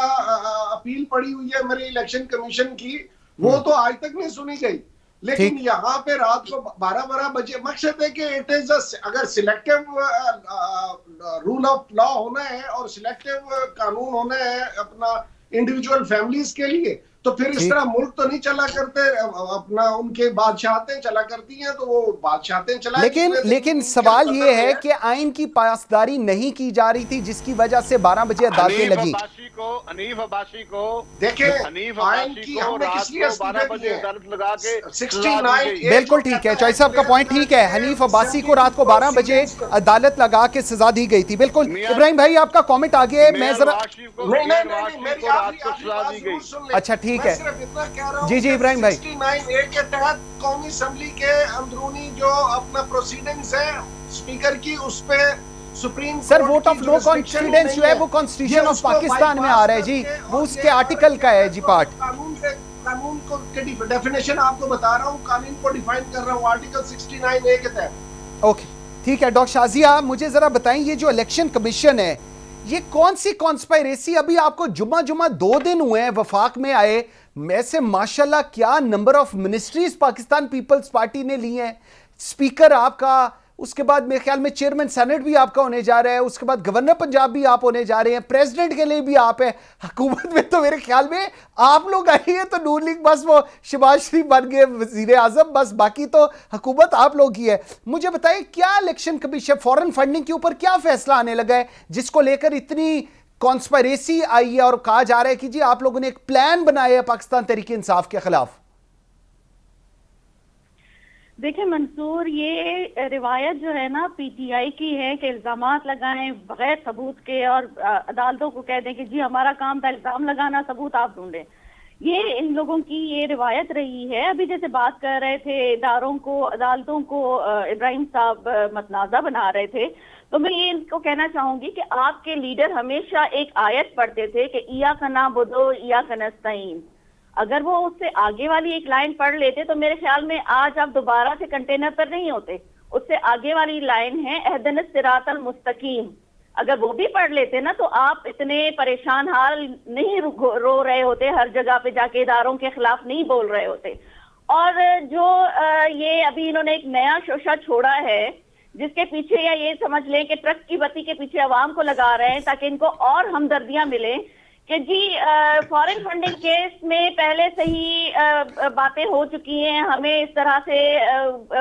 अपील पड़ी हुई है मेरी इलेक्शन कमीशन की, वो तो आज तक नहीं सुनी गई। लेकिन यहाँ पे रात को 12 बजे मकसद है कि इट इज अगर सिलेक्टिव रूल ऑफ लॉ होना है और सिलेक्टिव कानून होना है अपना इंडिविजुअल फैमिलीज के लिए, तो फिर इस तरह मुल्क तो नहीं चला करते। अपना उनके बादशाहतें चला करती हैं तो वो बादशाहतें चला। लेकिन सवाल ये है कि आइन की पासदारी नहीं की जा रही थी, जिसकी वजह से 12 बजे अदालतें लगी। हनीफ अब्बासी को देखिए, हनीफ अब्बासी को रात को 12 बजे अदालत लगा के 69 बिल्कुल ठीक है, चौधरी साहब का पॉइंट ठीक है। हनीफ अब्बासी को रात को 12 बजे अदालत लगा के सजा दी गई थी। बिल्कुल इब्राहिम भाई, आपका कमेंट आगे। मैं जरा अच्छा ठीक है, सिर्फ इतना कह रहा हूं जी इब्राहिम भाई, 69A के तहत कौमी असेंबली के अंदरूनी जो अपना प्रोसीडिंग्स है स्पीकर की, उस पे supreme sir vote of no confidence जो है वो कॉन्स्टिट्यूशन ऑफ पाकिस्तान में आ रहा है जी, वो उसके आर्टिकल का है जी पार्ट। कानून को डेफिनेशन आपको बता रहा हूँ, कानून को डिफाइन कर रहा हूँ आर्टिकल 69A के तहत। ओके ठीक है। डॉक्टर शाजिया, मुझे जरा बताएं, ये जो इलेक्शन कमीशन है ये कौन सी कॉन्स्पायरेसी, अभी आपको जुमा 2 दिन हुए हैं वफाक में आए, ऐसे माशाल्लाह क्या number of ministries Pakistan Peoples Party ने ली हैं, स्पीकर आपका, उसके बाद मेरे ख्याल में चेयरमैन सेनेट भी आपका होने जा रहा है, उसके बाद गवर्नर पंजाब भी आप होने जा रहे हैं, प्रेसिडेंट के लिए भी आप है। हुकूमत में तो मेरे ख्याल में आप लोग आए हैं तो नून लीग बस वो शहबाज शरीफ बन गए वजीर आजम, बस बाकी तो हुकूमत आप लोग की है। मुझे बताइए क्या इलेक्शन कमीशन फॉरेन फंडिंग के ऊपर क्या फैसला आने लगा है जिसको लेकर इतनी कॉन्स्पायरेसी आई है और कहा जा रहा है कि जी आप लोगों ने एक प्लान बनाया है पाकिस्तान तहरीक इंसाफ के खिलाफ? देखिए मंसूर, ये रिवायत जो है ना पीटीआई की है कि इल्जामात लगाएं बगैर सबूत के और अदालतों को कह दें कि जी हमारा काम था इल्जाम लगाना, सबूत आप ढूंढें। ये इन लोगों की ये रिवायत रही है। अभी जैसे बात कर रहे थे इदारों को, अदालतों को इब्राहिम साहब मतनाज़ा बना रहे थे, तो मैं ये इनको कहना चाहूंगी कि आपके लीडर हमेशा एक आयत पढ़ते थे कि इय्याक नअबुदु व इय्याक नस्तईन। अगर वो उससे आगे वाली एक लाइन पढ़ लेते तो मेरे ख्याल में आज आप दोबारा से कंटेनर पर नहीं होते। उससे आगे वाली लाइन है अहदिनस सिरातल मुस्तकीम। अगर वो भी पढ़ लेते ना तो आप इतने परेशान हाल नहीं रो रहे होते, हर जगह पे जाके इदारों के खिलाफ नहीं बोल रहे होते। और जो ये अभी इन्होंने एक नया शोशा छोड़ा है जिसके पीछे, या ये समझ लें कि ट्रक की बत्ती के पीछे अवाम को लगा रहे हैं ताकि इनको और हमदर्दियां मिले कि जी फॉरेन फंडिंग केस में पहले से ही बातें हो चुकी हैं, हमें इस तरह से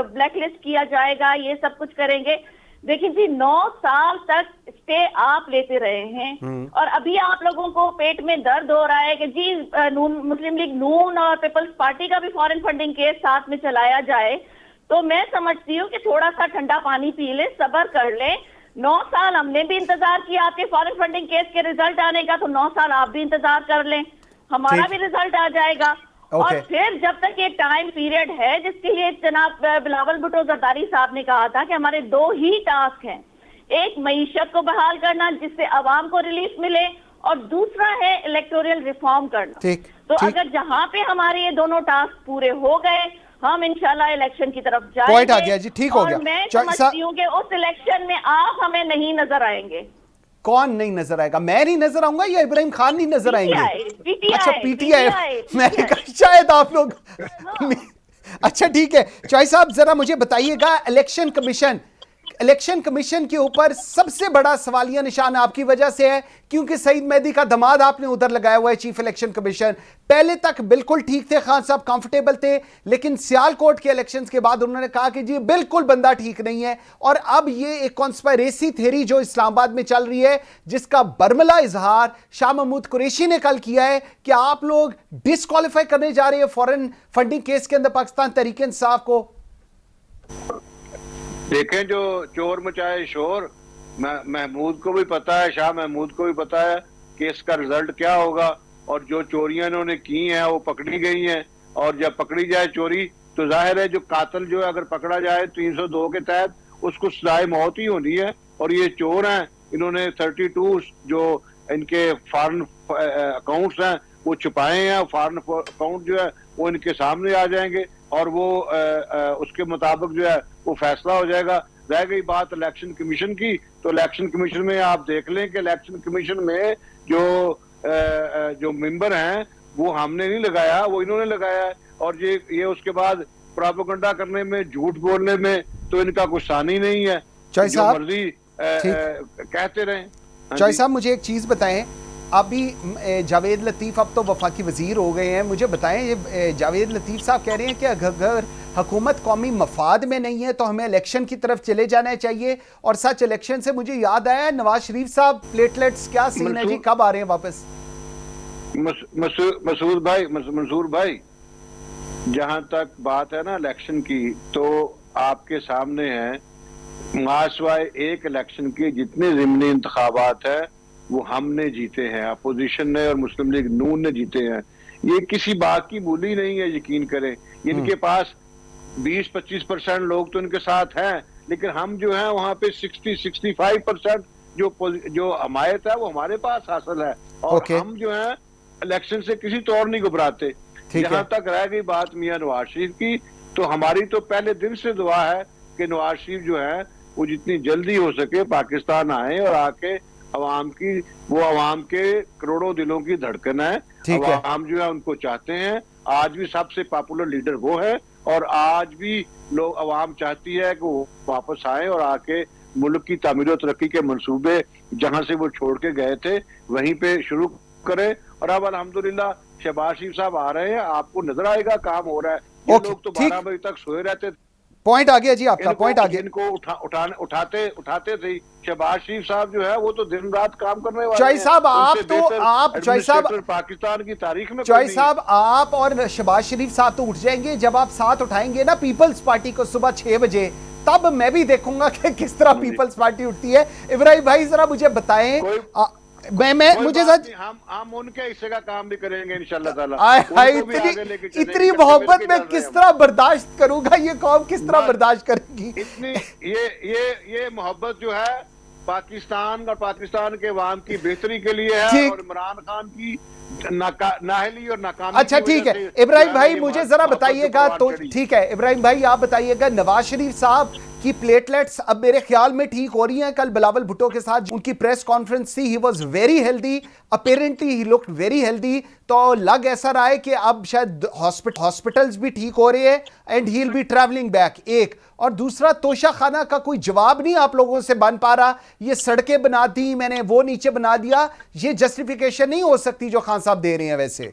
ब्लैकलिस्ट किया जाएगा, ये सब कुछ करेंगे। देखिए जी 9 साल तक स्टे आप लेते रहे हैं और अभी आप लोगों को पेट में दर्द हो रहा है कि जी मुस्लिम लीग नून और पीपल्स पार्टी का भी फॉरेन फंडिंग केस साथ में चलाया जाए। तो मैं समझती हूँ कि थोड़ा सा ठंडा पानी पी ले, सब्र कर ले। 9 साल हमने भी इंतजार किया आपके फॉरेन फंडिंग केस के रिजल्ट आने का, तो 9 साल आप भी इंतजार कर लें, हमारा भी रिजल्ट आ जाएगा। और फिर जब तक ये टाइम पीरियड है, जिसके लिए जनाब बिलावल भुट्टो जरदारी साहब ने कहा था कि हमारे 2 ही टास्क हैं, एक मईशत को बहाल करना जिससे आवाम को रिलीफ मिले और दूसरा है इलेक्टोरल रिफॉर्म करना। तो अगर जहां पे हमारे ये दोनों टास्क पूरे हो गए, हम इंशाल्लाह इलेक्शन की तरफ जाएंगे। पॉइंट आ गया जी, ठीक हो गया। मैं समझती हूँ कि उस इलेक्शन में आप हमें नहीं नजर आएंगे। कौन नहीं नजर आएगा? मैं नहीं नजर आऊंगा या इब्राहिम खान नहीं नजर आएंगे? अच्छा पीटीआई, मैंने कहा शायद आप लोग अच्छा ठीक है। चौधरी साहब जरा मुझे बताइएगा, इलेक्शन कमीशन के ऊपर सबसे बड़ा सवालिया निशान आपकी वजह से है, क्योंकि सईद मेहदी का दमाद आपने उधर लगाया हुआ है चीफ इलेक्शन कमीशन। पहले तक बिल्कुल ठीक थे, खान साहब कंफर्टेबल थे, लेकिन सियालकोट के इलेक्शंस के बाद उन्होंने कहा कि जी बिल्कुल बंदा ठीक नहीं है। और अब ये एक कॉन्स्पायरेसी थ्योरी जो इस्लामाबाद में चल रही है, जिसका बर्मला इजहार शाह महमूद कुरैशी ने कल किया है कि आप लोग डिस्क्वालीफाई करने जा रहे हैं फॉरेन फंडिंग केस के अंदर पाकिस्तान तहरीक इंसाफ को। देखें जो चोर मचाए शोर, महमूद को भी पता है, शाह महमूद को भी पता है कि इसका रिजल्ट क्या होगा, और जो चोरियां इन्होंने की हैं वो पकड़ी गई हैं। और जब पकड़ी जाए चोरी तो जाहिर है जो कातिल जो है अगर पकड़ा जाए 302 के तहत उसको सजाए मौत ही होनी है। और ये चोर हैं, इन्होंने 32 जो इनके फॉरेन अकाउंट्स हैं वो छुपाए हैं, फॉरेन अकाउंट जो है वो इनके सामने आ जाएंगे और वो उसके मुताबिक जो है वो फैसला हो जाएगा। रह गई बात इलेक्शन कमीशन की, तो इलेक्शन कमीशन में आप देख लें कि इलेक्शन कमीशन में जो मेंबर हैं वो हमने नहीं लगाया, वो इन्होंने लगाया है। और ये उसके बाद प्रोपेगेंडा करने में, झूठ बोलने में तो इनका कुछ सानी नहीं है, चौई जो साहब मर्जी कहते रहें। हाँ चौई जी। साहब मुझे एक चीज़ बताएं, अभी जावेद लतीफ़ अब तो वफाकी वज़ीर हो गए हैं, मुझे बताएं ये जावेद लतीफ़ साहब कह रहे हैं कि अगर हुकूमत कौमी मफाद में नहीं है तो हमें इलेक्शन की तरफ चले जाना चाहिए। और सच इलेक्शन से मुझे याद आया, नवाज शरीफ साहब प्लेटलेट्स क्या सीन है जी, कब आ रहे हैं वापस? मंसूर भाई, जहां तक बात है ना इलेक्शन की, तो आपके सामने है माशवाए एक इलेक्शन के जितने ज़िमनी इंतखाबात है वो हमने जीते हैं, अपोजिशन ने और मुस्लिम लीग नून ने जीते हैं। ये किसी बात की मूली नहीं है, यकीन करें। इनके पास 20-25% लोग तो इनके साथ हैं, लेकिन हम जो हैं वहां पे 60-65% जो हमायत है वो हमारे पास हासिल है। और हम जो हैं इलेक्शन से किसी तौर नहीं घबराते। जहां तक रह गई बात मियां नवाज शरीफ की, तो हमारी तो पहले दिन से दुआ है कि नवाज शरीफ जो है वो जितनी जल्दी हो सके पाकिस्तान आए और आके अवाम की, वो अवाम के करोड़ों दिलों की धड़कन है। अवाम जो है उनको चाहते हैं। आज भी सबसे पॉपुलर लीडर वो है, और आज भी लोग अवाम चाहती है कि वो वापस आए और आके मुल्क की तामीर और तरक्की के मंसूबे जहां से वो छोड़ के गए थे वहीं पे शुरू करें। और अब अल्हम्दुलिल्लाह शहबाज शरीफ साहब आ रहे हैं, आपको नजर आएगा काम हो रहा है। ये लोग तो 12 बजे तक सोए रहते थे। पॉइंट आ गया जी आपका, पॉइंट आ गया। इनको उठाते थे। शहबाज शरीफ साहब जो है वो तो दिन रात काम करने वाले चौई साहब चौई साहब पाकिस्तान की तारीख में चौई साहब आप और शहबाज शरीफ साहब तो उठ जाएंगे जब आप साथ उठाएंगे ना पीपल्स पार्टी को सुबह 6 बजे, तब मैं भी देखूंगा कि किस तरह पीपल्स पार्टी उठती है। इब्राहिम भाई जरा मुझे बताएं, मुझे हम उनके हिस्से का काम भी करेंगे इंशाल्लाह ताला। इतनी मोहब्बत में किस तरह बर्दाश्त करूंगा, ये कौम किस तरह बर्दाश्त करेगी? इतनी ये मोहब्बत जो है पाकिस्तान और पाकिस्तान के अवाम की बेहतरी के लिए है, और इमरान खान की नाहली और नाकामी। अच्छा ठीक है इब्राहिम भाई, मुझे जरा बताइएगा तो ठीक है इब्राहिम भाई आप बताइएगा, नवाज शरीफ साहब की प्लेटलेट्स अब मेरे ख्याल में ठीक हो रही हैं। कल बिलावल भुट्टो के साथ उनकी प्रेस कॉन्फ्रेंस थी, he was very healthy, apparently he looked very healthy. तो लग ऐसा रहा है कि अब शायद हॉस्पिटल्स भी ठीक हो रहे हैं and he will be travelling back. एक और दूसरा, तोशा खाना का कोई जवाब नहीं आप लोगों से बन पा रहा। ये सड़कें बना दी मैंने, वो नीचे बना दिया, ये जस्टिफिकेशन नहीं हो सकती जो खान साहब दे रहे हैं। वैसे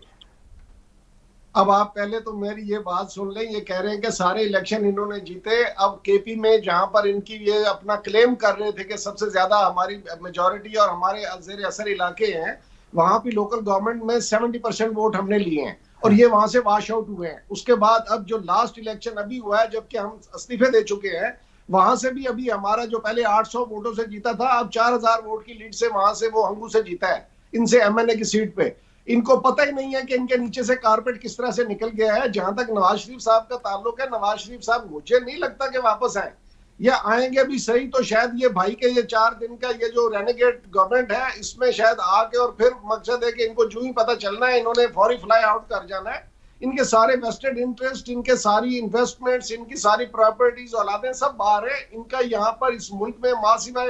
अब आप पहले तो मेरी ये बात सुन लें, ये कह रहे हैं कि सारे इलेक्शन इन्होंने जीते। अब केपी में जहां पर इनकी ये अपना क्लेम कर रहे थे कि सबसे ज्यादा हमारी मेजॉरिटी और हमारे जेर असर इलाके हैं, वहां भी लोकल गवर्नमेंट में 70% वोट हमने लिए हैं और ये वहां से वॉश आउट हुए हैं। उसके बाद अब जो लास्ट इलेक्शन अभी हुआ है, जबकि हम इस्तीफे दे चुके हैं, वहां से भी अभी हमारा जो पहले 800 वोटों से जीता था, अब 4000 वोट की लीड से वहां से वो हंगू से जीता है, इनसे एमएनए की सीट पे। इनको पता ही नहीं है कि इनके नीचे से कारपेट किस तरह से निकल गया है। जहां तक नवाज शरीफ साहब का ताल्लुक है, नवाज शरीफ साहब मुझे नहीं लगता कि वापस आए, या आएंगे भी सही तो शायद ये भाई के ये 4 दिन का ये जो रेनेगेट गवर्नमेंट है इसमें शायद आके, और फिर मकसद है कि इनको जो ही पता चलना है इन्होंने फौरी फ्लाई आउट कर जाना है। इनके सारे वेस्टेड इंटरेस्ट, इनके सारी इन्वेस्टमेंट्स, इनकी सारी प्रॉपर्टीज औलादें सब बाहर है। इनका यहाँ पर इस मुल्क में मासिवा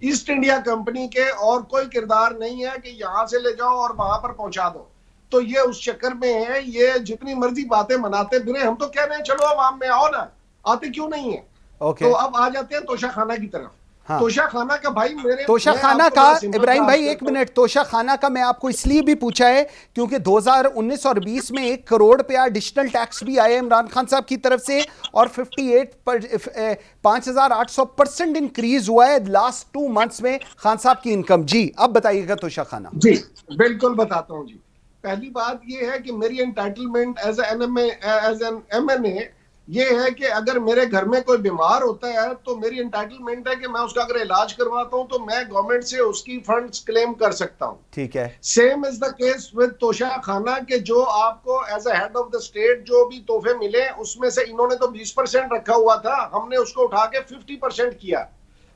ईस्ट इंडिया कंपनी के और कोई किरदार नहीं है कि यहाँ से ले जाओ और वहां पर पहुंचा दो। तो ये उस चक्कर में है, ये जितनी मर्जी बातें मनाते फिरे। हम तो कह रहे हैं चलो अवाम में आओ ना, आते क्यों नहीं है? तो अब आ जाते हैं तोशा खाना की तरफ। हाँ। तोशा खाना का भाई तोशा खाना का इब्राहिम भाई एक मिनट, तोशा खाना का मैं आपको इसलिए भी पूछा है क्योंकि 2019 और 20 में 1 करोड़ रुपया एडिशनल टैक्स भी आए इमरान खान साहब की तरफ से, और 5800% इंक्रीज हुआ है लास्ट 2 मंथ्स में खान साहब की इनकम। जी अब बताइएगा तोशा खाना। जी बिल्कुल बताता हूँ जी। पहली बात ये है कि मेरी एंटाइटलमेंट एज एन एमएनए ये है कि अगर मेरे घर में कोई बीमार होता है तो मेरी एंटाइटलमेंट है कि मैं उसका अगर इलाज करवाता हूं तो मैं गवर्नमेंट से उसकी फंड्स क्लेम कर सकता हूं। ठीक है। Same is the case with तोशा खाना के जो आपको as a head of the state जो भी तोहफे मिले उसमें से इन्होंने तो 20% रखा हुआ था, हमने उसको उठा के 50% किया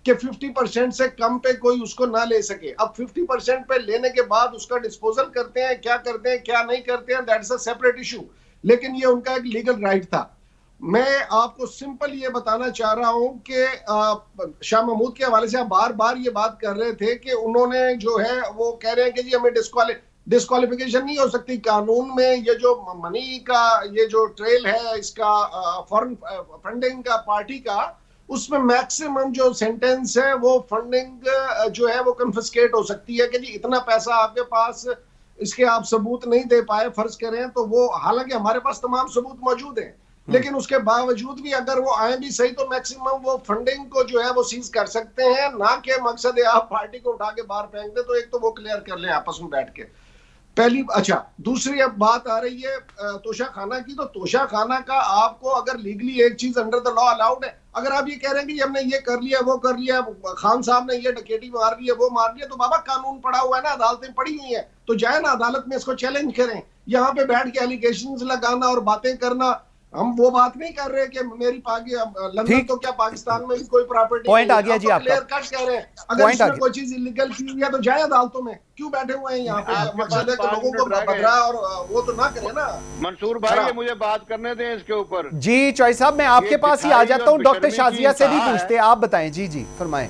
कि 50% से कम पे कोई उसको ना ले सके। अब 50% पे लेने के बाद उसका डिस्पोजल करते हैं, क्या करते हैं क्या नहीं करते हैं, दैट्स अ सेपरेट इशू, लेकिन ये उनका एक लीगल राइट था। मैं आपको सिंपल ये बताना चाह रहा हूं कि शाह महमूद के हवाले से आप बार बार ये बात कर रहे थे कि उन्होंने जो है वो कह रहे हैं कि जी हमें डिस्क्वालिफिकेशन नहीं हो सकती। कानून में ये जो मनी का ये जो ट्रेल है इसका फॉरेन फंडिंग का पार्टी का, उसमें मैक्सिमम जो सेंटेंस है वो फंडिंग जो है वो कन्फिस्केट हो सकती है कि जी इतना पैसा आपके पास, इसके आप सबूत नहीं दे पाए फर्ज करें तो वो, हालांकि हमारे पास तमाम सबूत मौजूद हैं लेकिन उसके बावजूद भी अगर वो आए भी सही तो मैक्सिमम वो फंडिंग को जो है वो सीज कर सकते हैं, ना कि मकसद है आप पार्टी को उठा के बाहर फेंक दे। तो एक तो वो क्लियर कर लें आपस में बैठ के पहली। अच्छा, दूसरी अब बात आ रही है तोशा खाना की। तो तोशा खाना का आपको अगर लीगली एक चीज अंडर द लॉ अलाउड है, अगर आप ये कह रहे हैं कि हमने ये कर लिया वो कर लिया, खान साहब ने ये डकैती मार ली है वो मार लिया, तो बाबा कानून पड़ा हुआ है ना, अदालतें पड़ी हुई है, तो जाए ना अदालत में इसको चैलेंज करें। यहाँ पे बैठ के एलिगेशंस लगाना और बातें करना, हम वो बात नहीं कर रहे कि मेरी लंदन तो क्या पाकिस्तान में भी कोई प्रॉपर्टी पॉइंट आ गया जी आपका। क्लियर कट कह रहे हैं अगर इसमें कोई चीज इलीगल की है तो जाए अदालतों में, क्यों बैठे हुए हैं यहाँ पे? मकसद है कि लोगों को बदरा और वो तो ना करे ना। मंसूर भाई ये मुझे बात करने दें इसके ऊपर। जी चौधरी साहब, मैं आपके पास ही आ जाता हूँ, डॉक्टर शाजिया से भी पूछते हैं, आप बताएं। जी जी फरमाएं।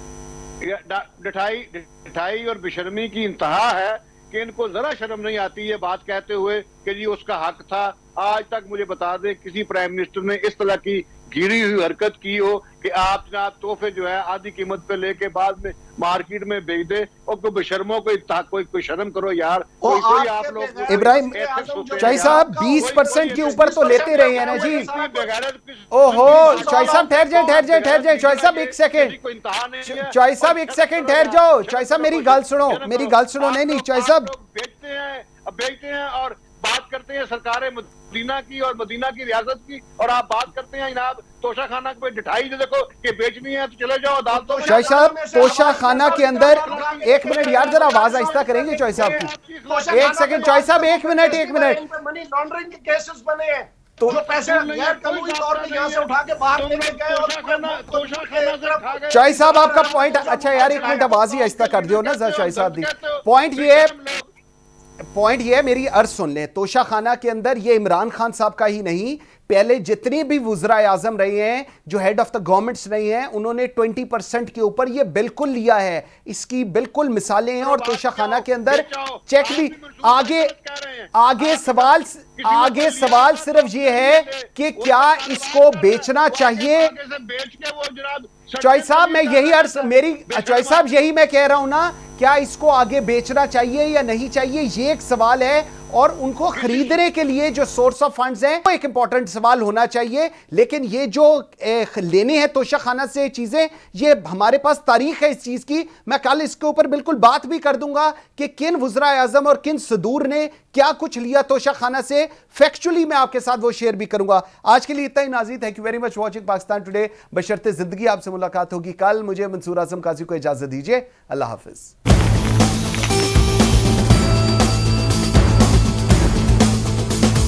डिठाई और बेशर्मी की इंतहा है कि इनको जरा शर्म नहीं आती ये बात कहते हुए कि जी उसका हक था। आज तक मुझे बता दें किसी प्राइम मिनिस्टर ने इस तरह की गिरी हुई हरकत की हो कि आप जनाब तोहफे जो है आधी कीमत पे लेके बाद में मार्केट में बेच दे, और कोई बेशर्मों कोई शर्म करो यार। कोई आप लोग इब्राहिम चौधरी साहब 20% के ऊपर तो लेते रहे हैं ना जी। ओहो चौधरी साहब ठहर जाए चौधरी साहब एक सेकंड, चौधरी साहब एक सेकंड ठहर जाओ। चौधरी साहब मेरी गल सुनो नहीं चौधरी साहब बेचते हैं और बात करते हैं सरकार मदीना की और मदीना की रियासत की, और आप बात करते हैं जनाब तोशा खाना पे डिठाई जो देखो कि बेचनी है तो चले जाओ अदालतों में। चौधरी साहब तोशा खाना के अंदर, एक मिनट यार जरा आवाज आहिस्ता करेंगे चौधरी साहब की, एक सेकंड चौधरी साहब एक मिनट मनी लॉन्ड्रिंग के केसेस बने हैं तो जो पैसे गैर कानूनी तौर पे यहाँ से उठा के बाहर लेके गए और चौधरी साहब आपका पॉइंट। अच्छा यार एक मिनट आवाज ही आहिस्ता कर दियो ना चौधरी साहब दी। पॉइंट ये है, मेरी अर्ज सुन लें। तोशा खाना के अंदर ये इमरान खान साहब का ही नहीं, पहले जितने भी वुज़रा आज़म रहे हैं जो हेड ऑफ द गवर्नमेंट्स रहे हैं उन्होंने 20% के ऊपर ये बिल्कुल लिया है। इसकी बिल्कुल मिसालें हैं और तोशा खाना के अंदर चेक भी। आगे सवाल सिर्फ ये है कि क्या इसको बेचना चाहिए। चौधरी साहब मैं यही अर्ज मेरी चौधरी साहब यही मैं कह रहा हूं ना, क्या इसको आगे बेचना चाहिए या नहीं चाहिए, ये एक सवाल है। और उनको खरीदने के लिए जो सोर्स ऑफ फंड्स हैं वो एक इंपॉर्टेंट सवाल होना चाहिए। लेकिन ये जो लेने हैं तोशा खाना से चीजें, ये हमारे पास तारीख है इस चीज की। मैं कल इसके ऊपर बिल्कुल बात भी कर दूंगा कि किन वुज़रा आज़म और किन सदूर ने क्या कुछ लिया तोशा खाना से, फैक्चुअली मैं आपके साथ वो शेयर भी करूंगा। आज के लिए इतना ही नाज़रीन, thank you very much watching Pakistan today. बशर्ते जिंदगी आपसे मुलाकात होगी कल। मुझे मंसूर आजम काजी को इजाजत दीजिए, अल्लाह हाफिज।